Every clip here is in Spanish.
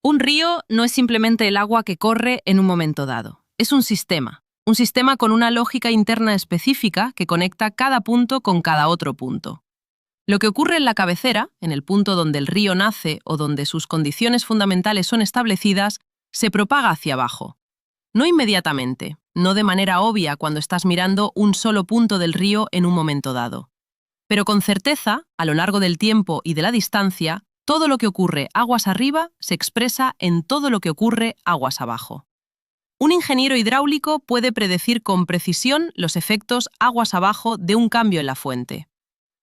Un río no es simplemente el agua que corre en un momento dado. Es un sistema con una lógica interna específica que conecta cada punto con cada otro punto. Lo que ocurre en la cabecera, en el punto donde el río nace o donde sus condiciones fundamentales son establecidas, se propaga hacia abajo. No inmediatamente, no de manera obvia cuando estás mirando un solo punto del río en un momento dado. Pero con certeza, a lo largo del tiempo y de la distancia, todo lo que ocurre aguas arriba se expresa en todo lo que ocurre aguas abajo. Un ingeniero hidráulico puede predecir con precisión los efectos aguas abajo de un cambio en la fuente.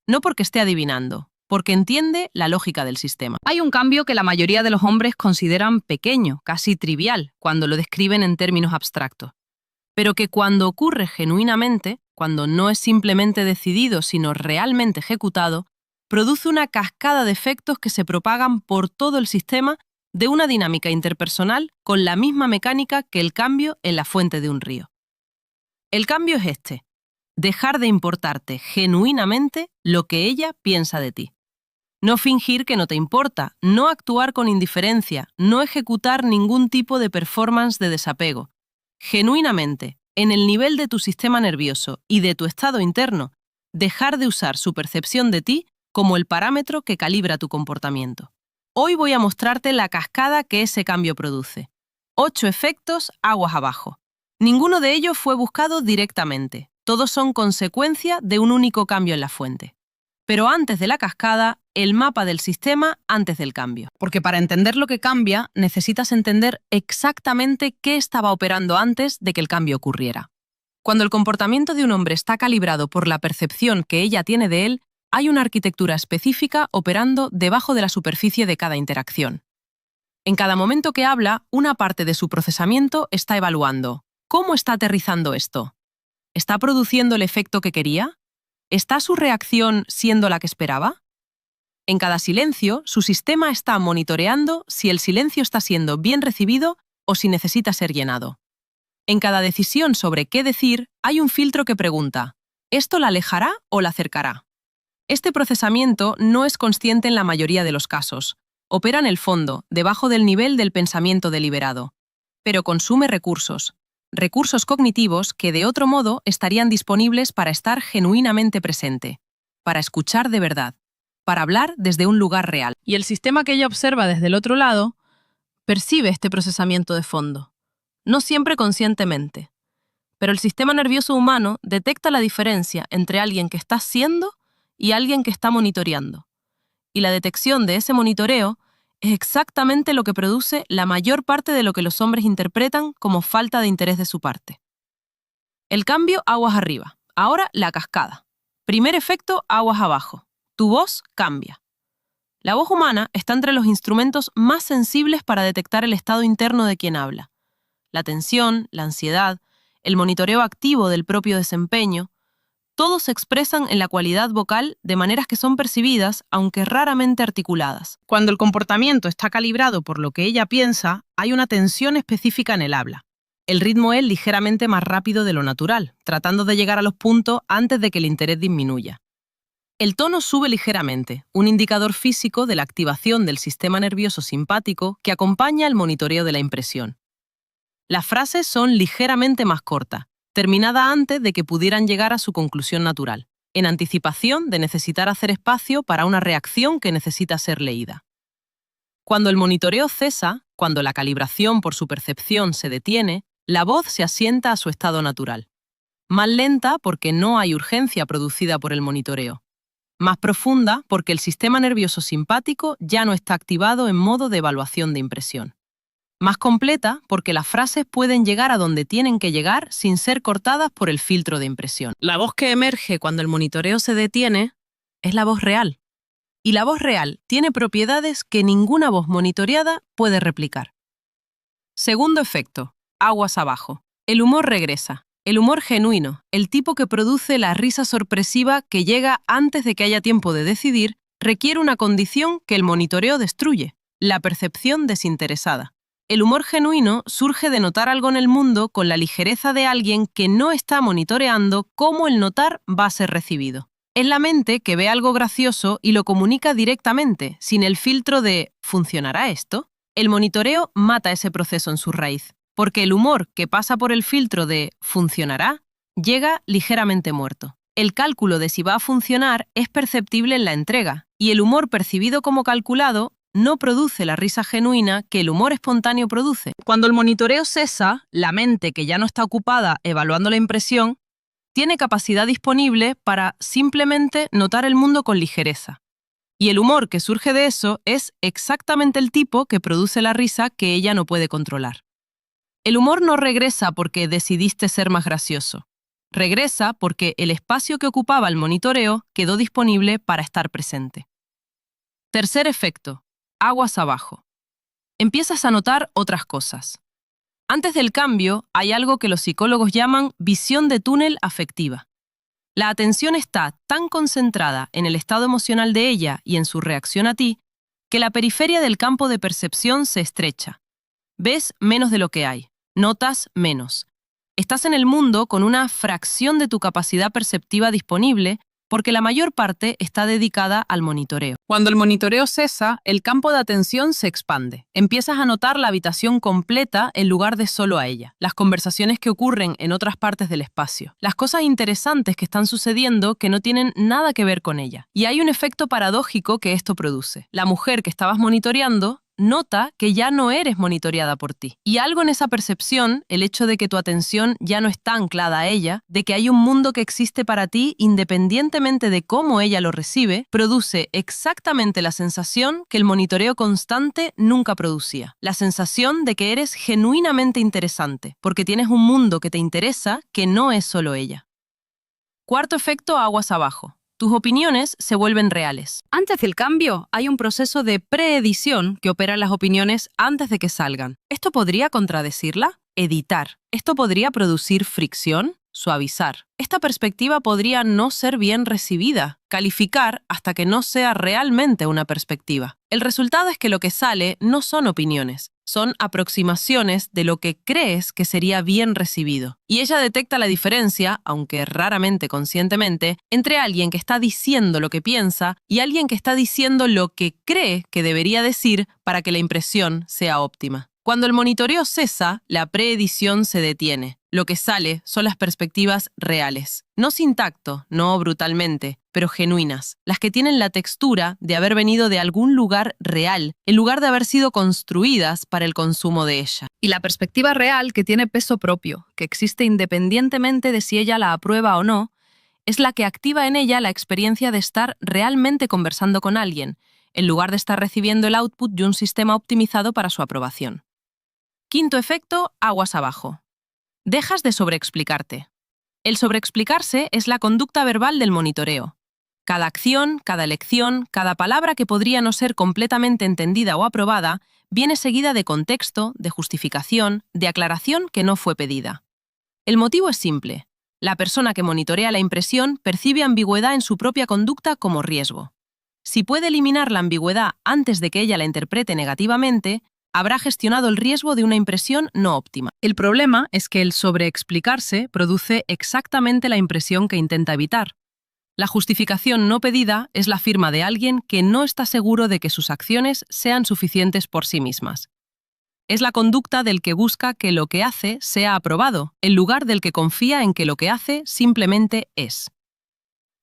No porque esté adivinando, porque entiende la lógica del sistema. Hay un cambio que la mayoría de los hombres consideran pequeño, casi trivial, cuando lo describen en términos abstractos. Pero que cuando ocurre genuinamente, cuando no es simplemente decidido, sino realmente ejecutado, produce una cascada de efectos que se propagan por todo el sistema de una dinámica interpersonal con la misma mecánica que el cambio en la fuente de un río. El cambio es este: dejar de importarte genuinamente lo que ella piensa de ti. No fingir que no te importa, no actuar con indiferencia, no ejecutar ningún tipo de performance de desapego. Genuinamente, en el nivel de tu sistema nervioso y de tu estado interno, dejar de usar su percepción de ti como el parámetro que calibra tu comportamiento. Hoy voy a mostrarte la cascada que ese cambio produce. 8 efectos aguas abajo. Ninguno de ellos fue buscado directamente. Todos son consecuencia de un único cambio en la fuente. Pero antes de la cascada, el mapa del sistema antes del cambio. Porque para entender lo que cambia, necesitas entender exactamente qué estaba operando antes de que el cambio ocurriera. Cuando el comportamiento de un hombre está calibrado por la percepción que ella tiene de él, hay una arquitectura específica operando debajo de la superficie de cada interacción. En cada momento que habla, una parte de su procesamiento está evaluando: ¿cómo está aterrizando esto? ¿Está produciendo el efecto que quería? ¿Está su reacción siendo la que esperaba? En cada silencio, su sistema está monitoreando si el silencio está siendo bien recibido o si necesita ser llenado. En cada decisión sobre qué decir, hay un filtro que pregunta: ¿esto la alejará o la acercará? Este procesamiento no es consciente en la mayoría de los casos. Opera en el fondo, debajo del nivel del pensamiento deliberado. Pero consume recursos cognitivos que de otro modo estarían disponibles para estar genuinamente presente, para escuchar de verdad, para hablar desde un lugar real. Y el sistema que ella observa desde el otro lado percibe este procesamiento de fondo, no siempre conscientemente. Pero el sistema nervioso humano detecta la diferencia entre alguien que está siendo y alguien que está monitoreando. Y la detección de ese monitoreo es exactamente lo que produce la mayor parte de lo que los hombres interpretan como falta de interés de su parte. El cambio aguas arriba. Ahora la cascada. Primer efecto aguas abajo. Tu voz cambia. La voz humana está entre los instrumentos más sensibles para detectar el estado interno de quien habla. La tensión, la ansiedad, el monitoreo activo del propio desempeño, todos se expresan en la cualidad vocal de maneras que son percibidas, aunque raramente articuladas. Cuando el comportamiento está calibrado por lo que ella piensa, hay una tensión específica en el habla. El ritmo es ligeramente más rápido de lo natural, tratando de llegar a los puntos antes de que el interés disminuya. El tono sube ligeramente, un indicador físico de la activación del sistema nervioso simpático que acompaña el monitoreo de la impresión. Las frases son ligeramente más cortas, terminada antes de que pudieran llegar a su conclusión natural, en anticipación de necesitar hacer espacio para una reacción que necesita ser leída. Cuando el monitoreo cesa, cuando la calibración por su percepción se detiene, la voz se asienta a su estado natural. Más lenta porque no hay urgencia producida por el monitoreo. Más profunda porque el sistema nervioso simpático ya no está activado en modo de evaluación de impresión. Más completa porque las frases pueden llegar a donde tienen que llegar sin ser cortadas por el filtro de impresión. La voz que emerge cuando el monitoreo se detiene es la voz real. Y la voz real tiene propiedades que ninguna voz monitoreada puede replicar. Segundo efecto, aguas abajo. El humor regresa. El humor genuino, el tipo que produce la risa sorpresiva que llega antes de que haya tiempo de decidir, requiere una condición que el monitoreo destruye: la percepción desinteresada. El humor genuino surge de notar algo en el mundo con la ligereza de alguien que no está monitoreando cómo el notar va a ser recibido. Es la mente que ve algo gracioso y lo comunica directamente, sin el filtro de ¿funcionará esto? El monitoreo mata ese proceso en su raíz, porque el humor que pasa por el filtro de «funcionará» llega ligeramente muerto. El cálculo de si va a funcionar es perceptible en la entrega, y el humor percibido como calculado no produce la risa genuina que el humor espontáneo produce. Cuando el monitoreo cesa, la mente, que ya no está ocupada evaluando la impresión, tiene capacidad disponible para simplemente notar el mundo con ligereza. Y el humor que surge de eso es exactamente el tipo que produce la risa que ella no puede controlar. El humor no regresa porque decidiste ser más gracioso. Regresa porque el espacio que ocupaba el monitoreo quedó disponible para estar presente. Tercer efecto, aguas abajo. Empiezas a notar otras cosas. Antes del cambio, hay algo que los psicólogos llaman visión de túnel afectiva. La atención está tan concentrada en el estado emocional de ella y en su reacción a ti, que la periferia del campo de percepción se estrecha. Ves menos de lo que hay, notas menos. Estás en el mundo con una fracción de tu capacidad perceptiva disponible porque la mayor parte está dedicada al monitoreo. Cuando el monitoreo cesa, el campo de atención se expande. Empiezas a notar la habitación completa en lugar de solo a ella, las conversaciones que ocurren en otras partes del espacio, las cosas interesantes que están sucediendo que no tienen nada que ver con ella. Y hay un efecto paradójico que esto produce. La mujer que estabas monitoreando nota que ya no eres monitoreada por ti. Y algo en esa percepción, el hecho de que tu atención ya no está anclada a ella, de que hay un mundo que existe para ti independientemente de cómo ella lo recibe, produce exactamente la sensación que el monitoreo constante nunca producía. La sensación de que eres genuinamente interesante, porque tienes un mundo que te interesa que no es solo ella. Cuarto efecto, aguas abajo. Tus opiniones se vuelven reales. Antes del cambio, hay un proceso de preedición que opera en las opiniones antes de que salgan. ¿Esto podría contradecirla? Editar. ¿Esto podría producir fricción? Suavizar. Esta perspectiva podría no ser bien recibida, calificar hasta que no sea realmente una perspectiva. El resultado es que lo que sale no son opiniones, son aproximaciones de lo que crees que sería bien recibido. Y ella detecta la diferencia, aunque raramente conscientemente, entre alguien que está diciendo lo que piensa y alguien que está diciendo lo que cree que debería decir para que la impresión sea óptima. Cuando el monitoreo cesa, la preedición se detiene. Lo que sale son las perspectivas reales. No sin tacto, no brutalmente, pero genuinas. Las que tienen la textura de haber venido de algún lugar real, en lugar de haber sido construidas para el consumo de ella. Y la perspectiva real, que tiene peso propio, que existe independientemente de si ella la aprueba o no, es la que activa en ella la experiencia de estar realmente conversando con alguien, en lugar de estar recibiendo el output de un sistema optimizado para su aprobación. Quinto efecto, aguas abajo. Dejas de sobreexplicarte. El sobreexplicarse es la conducta verbal del monitoreo. Cada acción, cada elección, cada palabra que podría no ser completamente entendida o aprobada, viene seguida de contexto, de justificación, de aclaración que no fue pedida. El motivo es simple. La persona que monitorea la impresión percibe ambigüedad en su propia conducta como riesgo. Si puede eliminar la ambigüedad antes de que ella la interprete negativamente, habrá gestionado el riesgo de una impresión no óptima. El problema es que el sobreexplicarse produce exactamente la impresión que intenta evitar. La justificación no pedida es la firma de alguien que no está seguro de que sus acciones sean suficientes por sí mismas. Es la conducta del que busca que lo que hace sea aprobado, en lugar del que confía en que lo que hace simplemente es.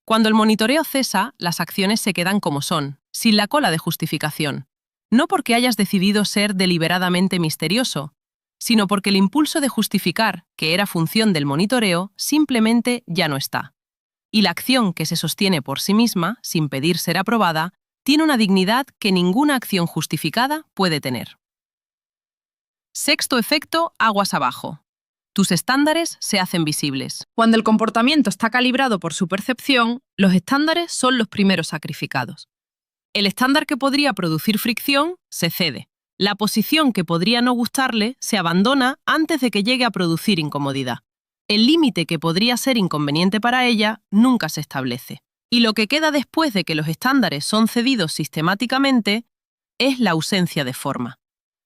Cuando el monitoreo cesa, las acciones se quedan como son, sin la cola de justificación. No porque hayas decidido ser deliberadamente misterioso, sino porque el impulso de justificar, que era función del monitoreo, simplemente ya no está. Y la acción que se sostiene por sí misma, sin pedir ser aprobada, tiene una dignidad que ninguna acción justificada puede tener. Sexto efecto, aguas abajo. Tus estándares se hacen visibles. Cuando el comportamiento está calibrado por su percepción, los estándares son los primeros sacrificados. El estándar que podría producir fricción se cede. La posición que podría no gustarle se abandona antes de que llegue a producir incomodidad. El límite que podría ser inconveniente para ella nunca se establece. Y lo que queda después de que los estándares son cedidos sistemáticamente es la ausencia de forma.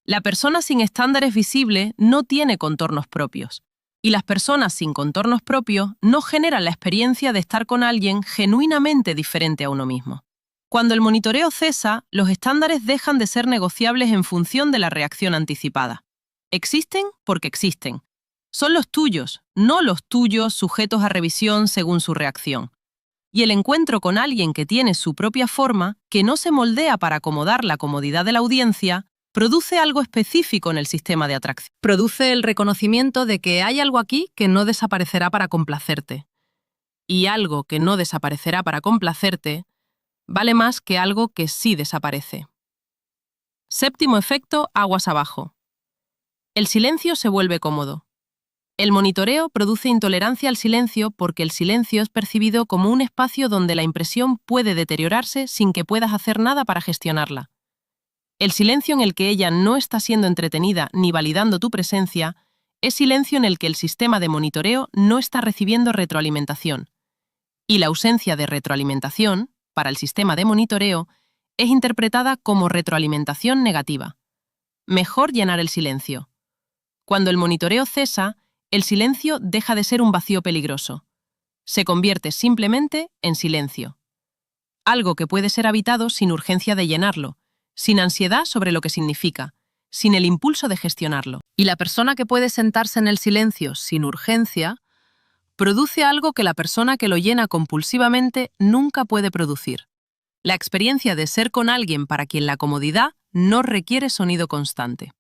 La persona sin estándares visibles no tiene contornos propios. Y las personas sin contornos propios no generan la experiencia de estar con alguien genuinamente diferente a uno mismo. Cuando el monitoreo cesa, los estándares dejan de ser negociables en función de la reacción anticipada. Existen porque existen. Son los tuyos, no los tuyos sujetos a revisión según su reacción. Y el encuentro con alguien que tiene su propia forma, que no se moldea para acomodar la comodidad de la audiencia, produce algo específico en el sistema de atracción. Produce el reconocimiento de que hay algo aquí que no desaparecerá para complacerte. Y algo que no desaparecerá para complacerte vale más que algo que sí desaparece. Séptimo efecto, aguas abajo. El silencio se vuelve cómodo. El monitoreo produce intolerancia al silencio porque el silencio es percibido como un espacio donde la impresión puede deteriorarse sin que puedas hacer nada para gestionarla. El silencio en el que ella no está siendo entretenida ni validando tu presencia es silencio en el que el sistema de monitoreo no está recibiendo retroalimentación. Y la ausencia de retroalimentación, para el sistema de monitoreo, es interpretada como retroalimentación negativa. Mejor llenar el silencio. Cuando el monitoreo cesa, el silencio deja de ser un vacío peligroso. Se convierte simplemente en silencio. Algo que puede ser habitado sin urgencia de llenarlo, sin ansiedad sobre lo que significa, sin el impulso de gestionarlo. Y la persona que puede sentarse en el silencio sin urgencia produce algo que la persona que lo llena compulsivamente nunca puede producir. La experiencia de ser con alguien para quien la comodidad no requiere sonido constante.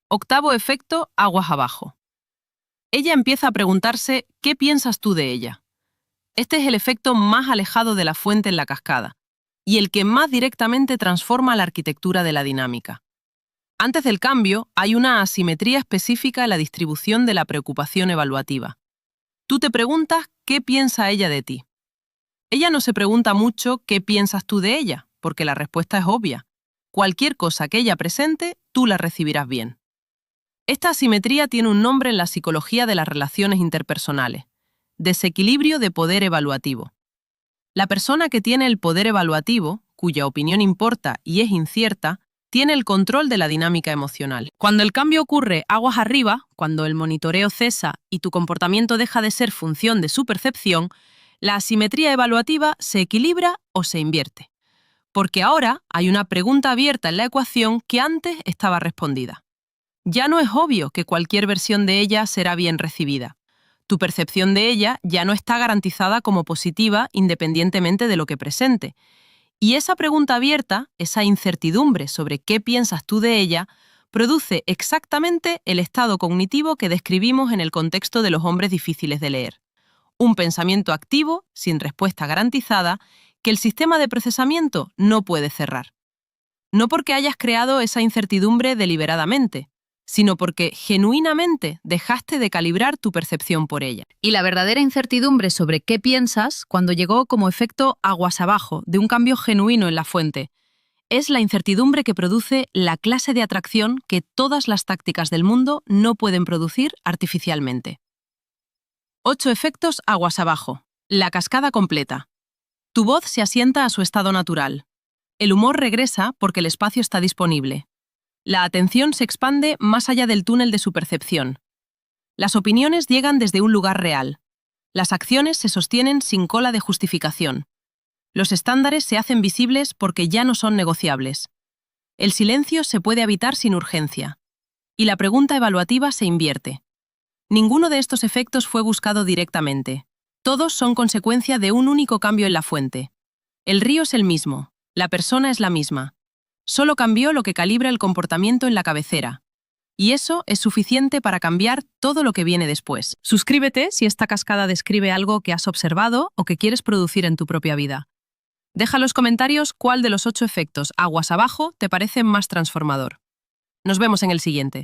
Octavo efecto, aguas abajo. Ella empieza a preguntarse ¿qué piensas tú de ella? Este es el efecto más alejado de la fuente en la cascada y el que más directamente transforma la arquitectura de la dinámica. Antes del cambio, hay una asimetría específica en la distribución de la preocupación evaluativa. Tú te preguntas qué piensa ella de ti. Ella no se pregunta mucho qué piensas tú de ella, porque la respuesta es obvia. Cualquier cosa que ella presente, tú la recibirás bien. Esta asimetría tiene un nombre en la psicología de las relaciones interpersonales: desequilibrio de poder evaluativo. La persona que tiene el poder evaluativo, cuya opinión importa y es incierta, tiene el control de la dinámica emocional. Cuando el cambio ocurre aguas arriba, cuando el monitoreo cesa y tu comportamiento deja de ser función de su percepción, la asimetría evaluativa se equilibra o se invierte. Porque ahora hay una pregunta abierta en la ecuación que antes estaba respondida. Ya no es obvio que cualquier versión de ella será bien recibida. Tu percepción de ella ya no está garantizada como positiva independientemente de lo que presente. Y esa pregunta abierta, esa incertidumbre sobre qué piensas tú de ella, produce exactamente el estado cognitivo que describimos en el contexto de los hombres difíciles de leer. Un pensamiento activo, sin respuesta garantizada, que el sistema de procesamiento no puede cerrar. No porque hayas creado esa incertidumbre deliberadamente, sino porque genuinamente dejaste de calibrar tu percepción por ella. Y la verdadera incertidumbre sobre qué piensas, cuando llegó como efecto aguas abajo de un cambio genuino en la fuente, es la incertidumbre que produce la clase de atracción que todas las tácticas del mundo no pueden producir artificialmente. 8 efectos aguas abajo. La cascada completa. Tu voz se asienta a su estado natural. El humor regresa porque el espacio está disponible. La atención se expande más allá del túnel de su percepción. Las opiniones llegan desde un lugar real. Las acciones se sostienen sin cola de justificación. Los estándares se hacen visibles porque ya no son negociables. El silencio se puede habitar sin urgencia. Y la pregunta evaluativa se invierte. Ninguno de estos efectos fue buscado directamente. Todos son consecuencia de un único cambio en la fuente. El río es el mismo, la persona es la misma. Solo cambió lo que calibra el comportamiento en la cabecera. Y eso es suficiente para cambiar todo lo que viene después. Suscríbete si esta cascada describe algo que has observado o que quieres producir en tu propia vida. Deja en los comentarios cuál de los 8 efectos aguas abajo te parece más transformador. Nos vemos en el siguiente.